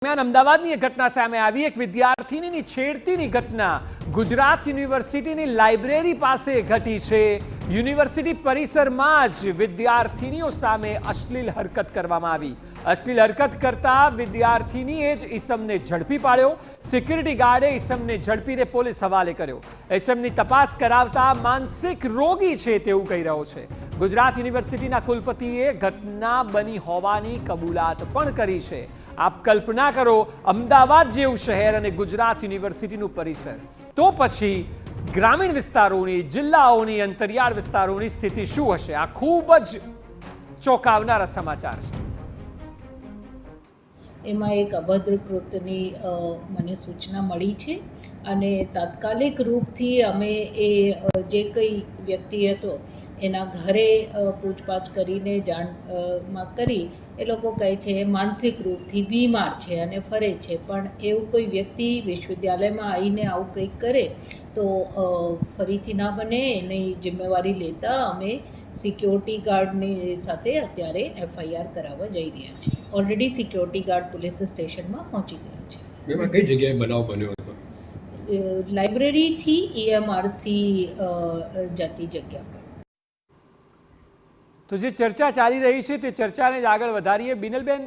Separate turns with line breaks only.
દરમિયાન અમદાવાદની એક ઘટના સામે આવી। એક વિદ્યાર્થીનીની છેડતીની ઘટના ગુજરાત યુનિવર્સિટીની લાઇબ્રેરી પાસે ઘટી છે। યુનિવર્સિટી પરિસરમાં જ વિદ્યાર્થીનીઓ સામે અશ્લીલ હરકત કરવામાં આવી। અશ્લીલ હરકત કરતા વિદ્યાર્થીનીએ જ ઈસમને ઝડપી પાડ્યો। સિક્યુરિટી ગાર્ડે ઈસમને ઝડપીને પોલીસ હવાલે કર્યો। ઈસમની તપાસ કરાવતા માનસિક રોગી છે તેવું કહી રહ્યો છે। ગુજરાત યુનિવર્સિટીના કુલપતિએ ઘટના બની હોવાની કબૂલાત પણ કરી છે। આપ કલ્પના કરો, અમદાવાદ જેવું શહેર અને ગુજરાત યુનિવર્સિટીનું પરિસર, તો પછી ગ્રામીણ વિસ્તારોની, જિલ્લાઓની, અંતરિયાળ વિસ્તારોની સ્થિતિ શું હશે? આ ખૂબ જ ચોંકાવનારા સમાચાર છે।
એમાં એક અભદ્ર કૃત્યની મને સૂચના મળી છે અને તાત્કાલિક રૂપથી અમે એ જે કંઈ વ્યક્તિ હતો એના ઘરે પૂછપાછ કરીને જાણ કરી એ લોકો કહે છે એ માનસિક રૂપથી બીમાર છે અને ફરે છે, પણ એવું કોઈ વ્યક્તિ વિશ્વવિદ્યાલયમાં આવીને આવું કંઈક કરે તો ફરીથી ના બને એની જિમ્મેવારી લેતા અમે સિક્યોરિટી ગાર્ડની સાથે અત્યારે એફઆઈઆર કરાવવા જઈ રહ્યા છીએ। ઓલરેડી સિક્યોરિટી ગાર્ડ પોલીસ સ્ટેશનમાં પહોંચી ગયા છે।
એમાં કઈ જગ્યાએ બનાવ બન્યો હતો?
લાઇબ્રેરીથી EMRC જતી જગ્યા પર।
તો જે ચર્ચા ચાલી રહી છે તે ચર્ચાને જ આગળ વધારીએ। બિનલબેન,